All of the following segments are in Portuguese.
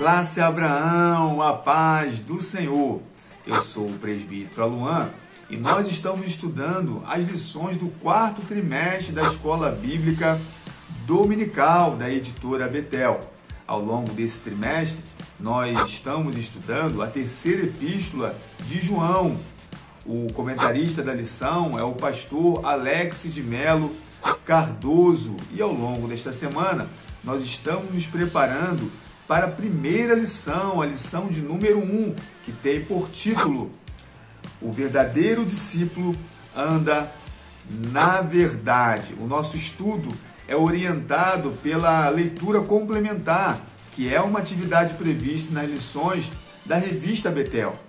Classe Abraão, a paz do Senhor. Eu sou o presbítero Aluan e nós estamos estudando as lições do quarto trimestre da Escola Bíblica Dominical da editora Betel. Ao longo desse trimestre, nós estamos estudando a terceira epístola de João. O comentarista da lição é o pastor Alex de Melo Cardoso e ao longo desta semana nós estamos nos preparando para a primeira lição, a lição de número 1, que tem por título: O verdadeiro discípulo anda na verdade. O nosso estudo é orientado pela leitura complementar, que é uma atividade prevista nas lições da revista Betel.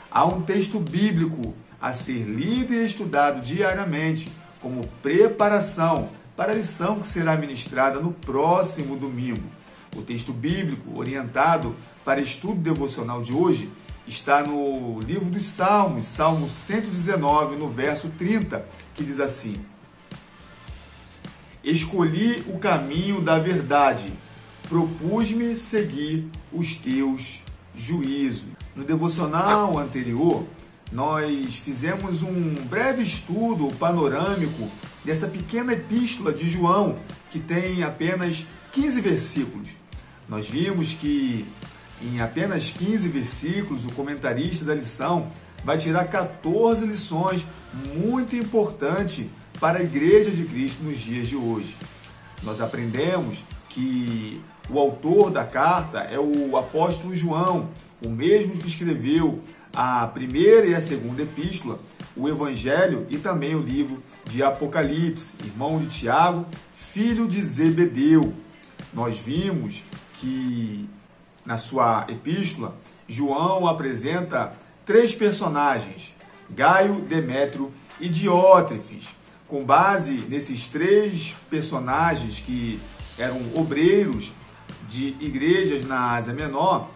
Há um texto bíblico a ser lido e estudado diariamente como preparação para a lição que será ministrada no próximo domingo. O texto bíblico orientado para estudo devocional de hoje está no livro dos Salmos, Salmo 119, no verso 30, que diz assim: Escolhi o caminho da verdade, propus-me seguir os teus juízos. No devocional anterior, nós fizemos um breve estudo panorâmico dessa pequena epístola de João, que tem apenas 15 versículos. Nós vimos que em apenas 15 versículos, o comentarista da lição vai tirar 14 lições muito importantes para a Igreja de Cristo nos dias de hoje. Nós aprendemos que o autor da carta é o apóstolo João, o mesmo que escreveu a primeira e a segunda epístola, o Evangelho e também o livro de Apocalipse, irmão de Tiago, filho de Zebedeu. Nós vimos que na sua epístola, João apresenta 3 personagens, Gaio, Demétrio e Diótrefes. Com base nesses 3 personagens que eram obreiros de igrejas na Ásia Menor,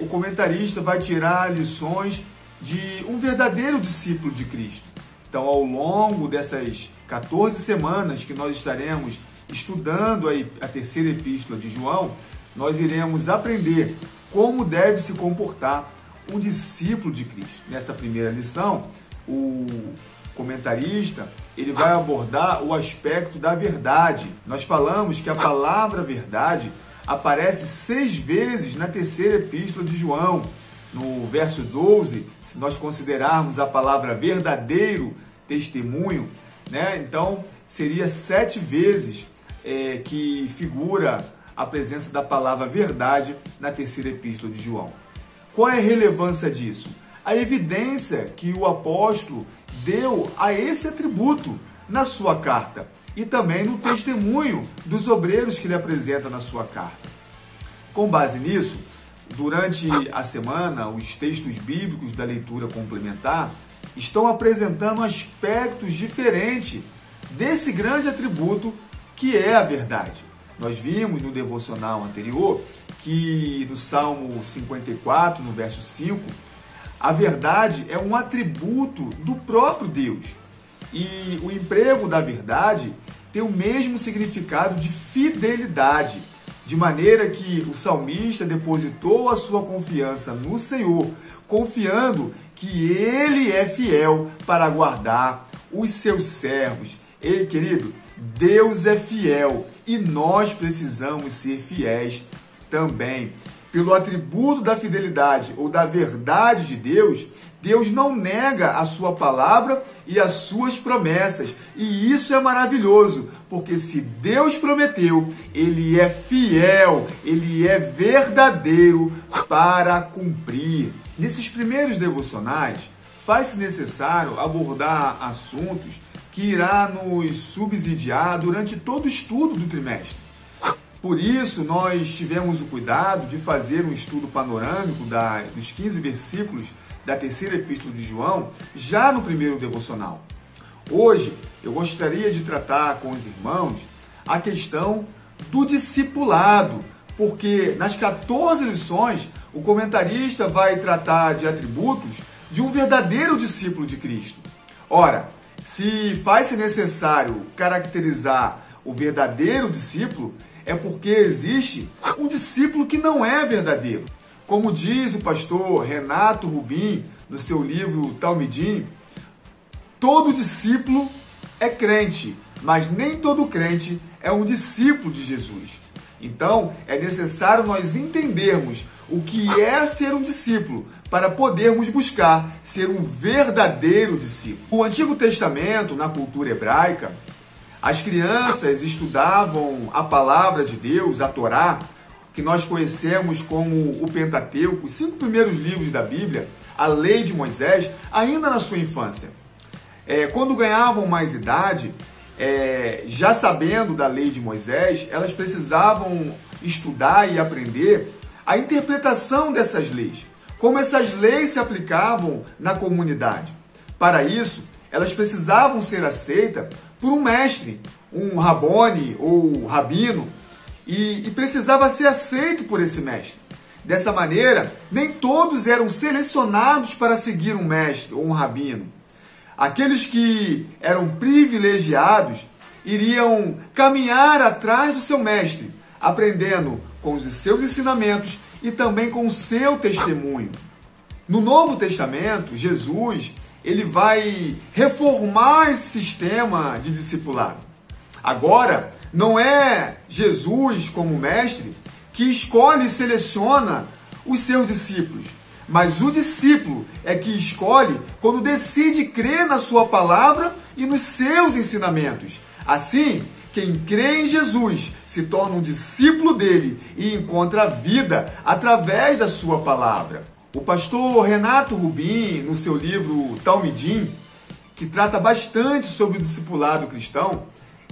o comentarista vai tirar lições de um verdadeiro discípulo de Cristo. Então, ao longo dessas 14 semanas que nós estaremos estudando a terceira epístola de João, nós iremos aprender como deve se comportar um discípulo de Cristo. Nessa primeira lição, o comentarista ele vai abordar o aspecto da verdade. Nós falamos que a palavra verdade aparece 6 vezes na terceira epístola de João. No verso 12, se nós considerarmos a palavra verdadeiro testemunho, então seria 7 vezes que figura a presença da palavra verdade na terceira epístola de João. Qual é a relevância disso? A evidência que o apóstolo deu a esse atributo na sua carta e também no testemunho dos obreiros que ele apresenta na sua carta. Com base nisso, durante a semana, os textos bíblicos da leitura complementar estão apresentando aspectos diferentes desse grande atributo que é a verdade. Nós vimos no devocional anterior que no Salmo 54, no verso 5, a verdade é um atributo do próprio Deus. E o emprego da verdade tem o mesmo significado de fidelidade, de maneira que o salmista depositou a sua confiança no Senhor, confiando que Ele é fiel para guardar os seus servos. Ei, querido, Deus é fiel e nós precisamos ser fiéis também. Pelo atributo da fidelidade ou da verdade de Deus, Deus não nega a sua palavra e as suas promessas. E isso é maravilhoso, porque se Deus prometeu, Ele é fiel, Ele é verdadeiro para cumprir. Nesses primeiros devocionais, faz-se necessário abordar assuntos que irá nos subsidiar durante todo o estudo do trimestre. Por isso, nós tivemos o cuidado de fazer um estudo panorâmico dos 15 versículos da terceira epístola de João, já no primeiro devocional. Hoje, eu gostaria de tratar com os irmãos a questão do discipulado, porque nas 14 lições, o comentarista vai tratar de atributos de um verdadeiro discípulo de Cristo. Ora, se faz-se necessário caracterizar o verdadeiro discípulo, é porque existe um discípulo que não é verdadeiro. Como diz o pastor Renato Rubim, no seu livro Talmidim, todo discípulo é crente, mas nem todo crente é um discípulo de Jesus. Então, é necessário nós entendermos o que é ser um discípulo para podermos buscar ser um verdadeiro discípulo. No Antigo Testamento, na cultura hebraica, as crianças estudavam a palavra de Deus, a Torá, que nós conhecemos como o Pentateuco, os 5 primeiros livros da Bíblia, a lei de Moisés, ainda na sua infância. Quando ganhavam mais idade, já sabendo da lei de Moisés, elas precisavam estudar e aprender a interpretação dessas leis, como essas leis se aplicavam na comunidade. Para isso, elas precisavam ser aceitas por um mestre, um rabone ou rabino, e precisava ser aceito por esse mestre. Dessa maneira, nem todos eram selecionados para seguir um mestre ou um rabino. Aqueles que eram privilegiados iriam caminhar atrás do seu mestre, aprendendo com os seus ensinamentos e também com o seu testemunho. No Novo Testamento, Jesus ele vai reformar esse sistema de discipulado. Agora, não é Jesus como mestre que escolhe e seleciona os seus discípulos, mas o discípulo é que escolhe quando decide crer na sua palavra e nos seus ensinamentos. Assim, quem crê em Jesus se torna um discípulo dele e encontra a vida através da sua palavra. O pastor Renato Rubim, no seu livro Talmidim, que trata bastante sobre o discipulado cristão,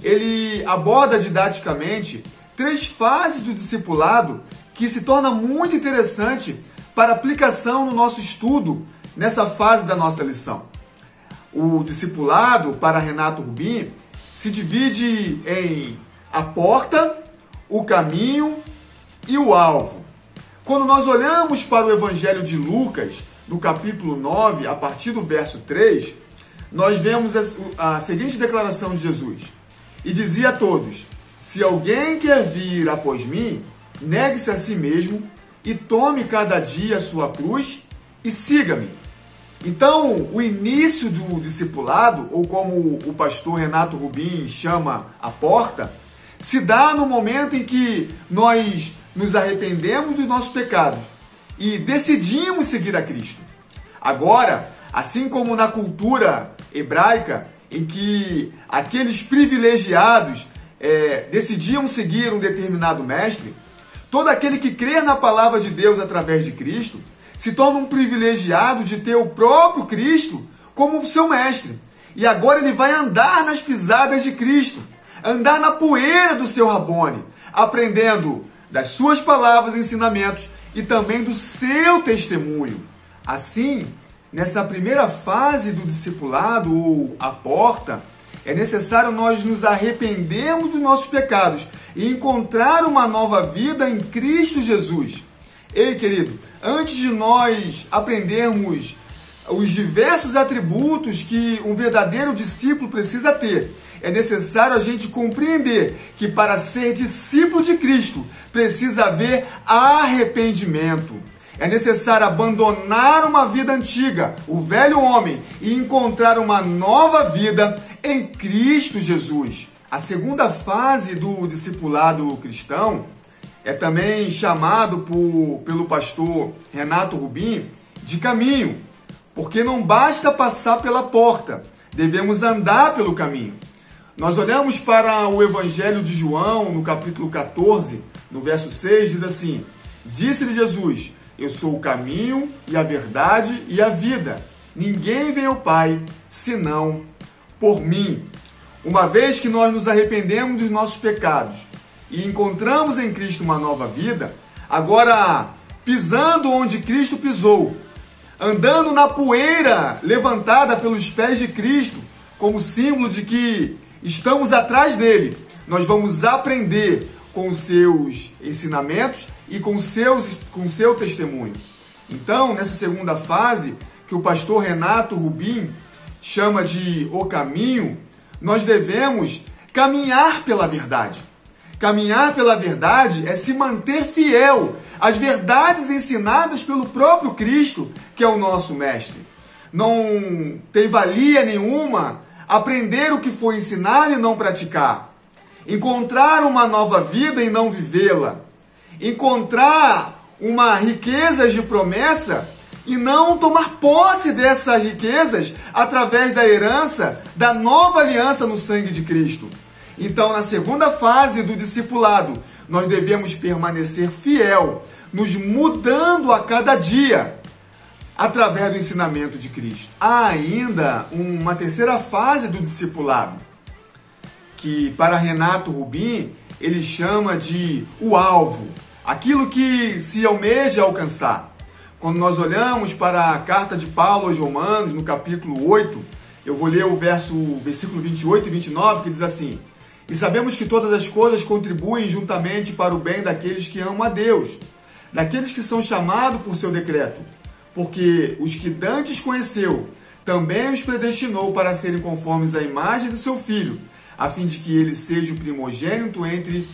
ele aborda didaticamente 3 fases do discipulado que se torna muito interessante para aplicação no nosso estudo nessa fase da nossa lição. O discipulado, para Renato Rubim, se divide em a porta, o caminho e o alvo. Quando nós olhamos para o Evangelho de Lucas, no capítulo 9, a partir do verso 3, nós vemos a seguinte declaração de Jesus. E dizia a todos: se alguém quer vir após mim, negue-se a si mesmo e tome cada dia a sua cruz e siga-me. Então, o início do discipulado, ou como o pastor Renato Rubim chama a porta, se dá no momento em que nós nos arrependemos dos nossos pecados e decidimos seguir a Cristo. Agora, assim como na cultura hebraica, em que aqueles privilegiados decidiam seguir um determinado mestre, todo aquele que crer na palavra de Deus através de Cristo se torna um privilegiado de ter o próprio Cristo como seu mestre. E agora ele vai andar nas pisadas de Cristo, andar na poeira do seu rabone, aprendendo das suas palavras e ensinamentos e também do seu testemunho. Assim, nessa primeira fase do discipulado, ou a porta, é necessário nós nos arrependermos dos nossos pecados e encontrar uma nova vida em Cristo Jesus. Ei, querido, antes de nós aprendermos os diversos atributos que um verdadeiro discípulo precisa ter, é necessário a gente compreender que para ser discípulo de Cristo precisa haver arrependimento. É necessário abandonar uma vida antiga, o velho homem, e encontrar uma nova vida em Cristo Jesus. A segunda fase do discipulado cristão é também chamado pelo pastor Renato Rubim de caminho, porque não basta passar pela porta, devemos andar pelo caminho. Nós olhamos para o Evangelho de João, no capítulo 14, no verso 6, diz assim: disse-lhe Jesus: eu sou o caminho e a verdade e a vida. Ninguém vem ao Pai senão por mim. Uma vez que nós nos arrependemos dos nossos pecados e encontramos em Cristo uma nova vida, agora pisando onde Cristo pisou, andando na poeira levantada pelos pés de Cristo, como símbolo de que estamos atrás dele, nós vamos aprender com os seus ensinamentos e com o seu testemunho. Então, nessa segunda fase, que o pastor Renato Rubim chama de o caminho, nós devemos caminhar pela verdade. Caminhar pela verdade é se manter fiel às verdades ensinadas pelo próprio Cristo, que é o nosso mestre. Não tem valia nenhuma aprender o que foi ensinado e não praticar. Encontrar uma nova vida e não vivê-la. Encontrar uma riqueza de promessa e não tomar posse dessas riquezas através da herança da nova aliança no sangue de Cristo. Então, na segunda fase do discipulado, nós devemos permanecer fiel, nos mudando a cada dia, através do ensinamento de Cristo. Há ainda uma terceira fase do discipulado, que para Renato Rubin, ele chama de o alvo, aquilo que se almeja alcançar. Quando nós olhamos para a carta de Paulo aos Romanos, no capítulo 8, eu vou ler o versículo 28 e 29, que diz assim: e sabemos que todas as coisas contribuem juntamente para o bem daqueles que amam a Deus, daqueles que são chamados por seu decreto. Porque os que dantes conheceu, também os predestinou para serem conformes à imagem do seu Filho, a fim de que ele seja o primogênito entre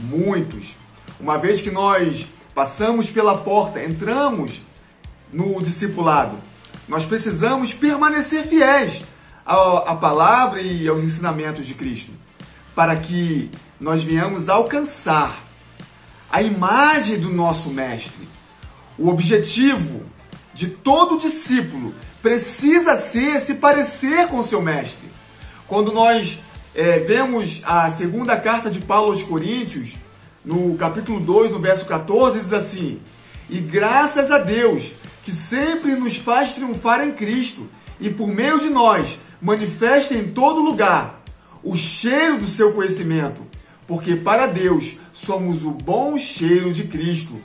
muitos. Uma vez que nós passamos pela porta, entramos no discipulado, nós precisamos permanecer fiéis à palavra e aos ensinamentos de Cristo, para que nós venhamos alcançar a imagem do nosso Mestre. O objetivo de todo discípulo precisa ser se parecer com seu Mestre. Quando nós vemos a segunda carta de Paulo aos Coríntios, no capítulo 2, no verso 14, diz assim: e graças a Deus, que sempre nos faz triunfar em Cristo, e por meio de nós manifesta em todo lugar o cheiro do seu conhecimento, porque para Deus somos o bom cheiro de Cristo,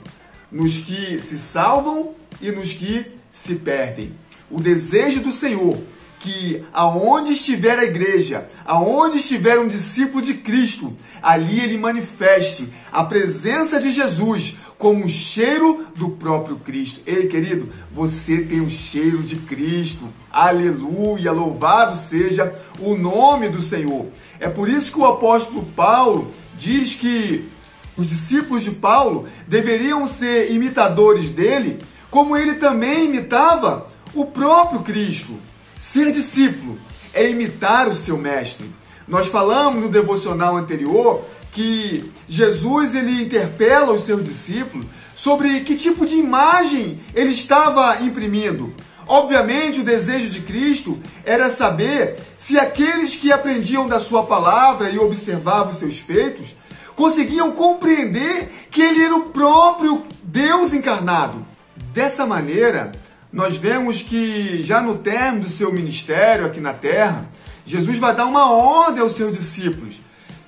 nos que se salvam e nos que se perdem. O desejo do Senhor, que aonde estiver a igreja, aonde estiver um discípulo de Cristo, ali ele manifeste a presença de Jesus como um cheiro do próprio Cristo. Ei, querido, você tem o cheiro de Cristo. Aleluia, louvado seja o nome do Senhor. É por isso que o apóstolo Paulo diz que os discípulos de Paulo deveriam ser imitadores dele, como ele também imitava o próprio Cristo. Ser discípulo é imitar o seu mestre. Nós falamos no devocional anterior que Jesus ele interpela os seus discípulos sobre que tipo de imagem ele estava imprimindo. Obviamente, o desejo de Cristo era saber se aqueles que aprendiam da sua palavra e observavam os seus feitos conseguiam compreender que ele era o próprio Deus encarnado. Dessa maneira, nós vemos que já no término do seu ministério aqui na terra, Jesus vai dar uma ordem aos seus discípulos.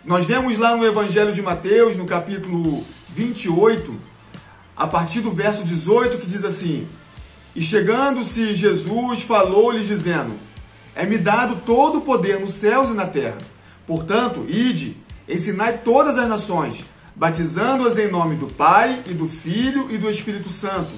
Nós vemos lá no Evangelho de Mateus, no capítulo 28, a partir do verso 18, que diz assim: e chegando-se Jesus, falou-lhes dizendo: é-me dado todo o poder nos céus e na terra. Portanto, ide, ensinai todas as nações, batizando-as em nome do Pai, e do Filho e do Espírito Santo,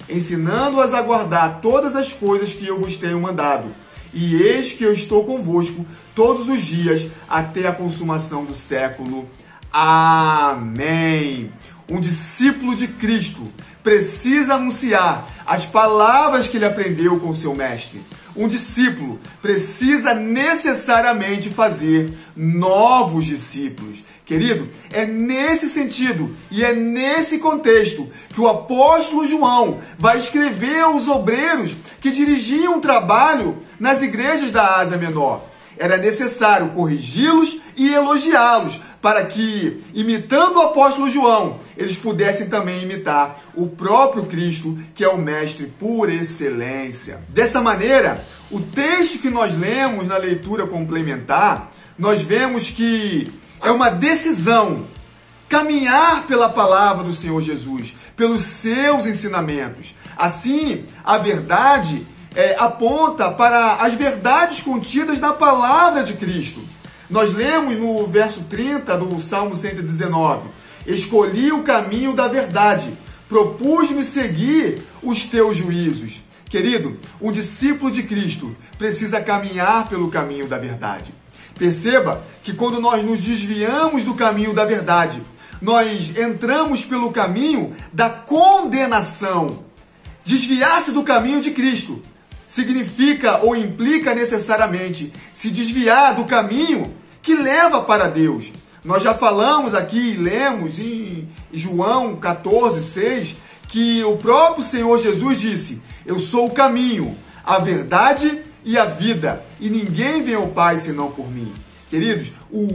ensinando-as a guardar todas as coisas que eu vos tenho mandado. E eis que eu estou convosco todos os dias, até a consumação do século. Amém. Um discípulo de Cristo precisa anunciar as palavras que ele aprendeu com seu mestre. Um discípulo precisa necessariamente fazer novos discípulos. Querido, é nesse sentido e é nesse contexto que o apóstolo João vai escrever aos obreiros que dirigiam o trabalho nas igrejas da Ásia Menor. Era necessário corrigi-los e elogiá-los para que, imitando o apóstolo João, eles pudessem também imitar o próprio Cristo, que é o mestre por excelência. Dessa maneira, o texto que nós lemos na leitura complementar, nós vemos que é uma decisão caminhar pela palavra do Senhor Jesus, pelos seus ensinamentos. Assim, a verdade aponta para as verdades contidas na palavra de Cristo. Nós lemos no verso 30 do Salmo 119: escolhi o caminho da verdade, propus-me seguir os teus juízos. Querido, um discípulo de Cristo precisa caminhar pelo caminho da verdade. Perceba que quando nós nos desviamos do caminho da verdade, nós entramos pelo caminho da condenação. Desviar-se do caminho de Cristo significa ou implica necessariamente se desviar do caminho que leva para Deus. Nós já falamos aqui, lemos em João 14:6, que o próprio Senhor Jesus disse: eu sou o caminho, a verdade e a vida, e ninguém vem ao Pai senão por mim. Queridos, o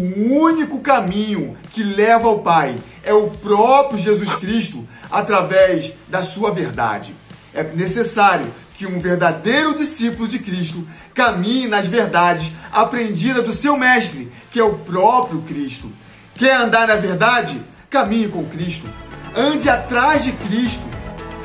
único caminho que leva ao Pai é o próprio Jesus Cristo, através da sua verdade. É necessário que um verdadeiro discípulo de Cristo caminhe nas verdades aprendidas do seu mestre, que é o próprio Cristo. Quer andar na verdade? Caminhe com Cristo. Ande atrás de Cristo.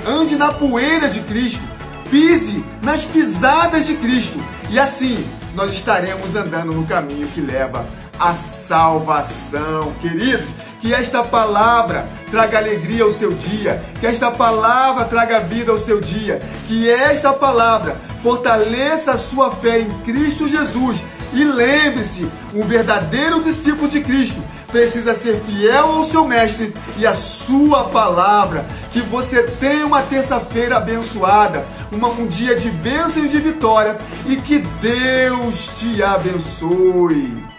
Ande na poeira de Cristo. Pise nas pisadas de Cristo. E assim, nós estaremos andando no caminho que leva à salvação. Queridos, que esta palavra traga alegria ao seu dia, que esta palavra traga vida ao seu dia, que esta palavra fortaleça a sua fé em Cristo Jesus. E lembre-se, um verdadeiro discípulo de Cristo precisa ser fiel ao seu mestre e à sua palavra. Que você tenha uma terça-feira abençoada, um dia de bênção e de vitória, e que Deus te abençoe.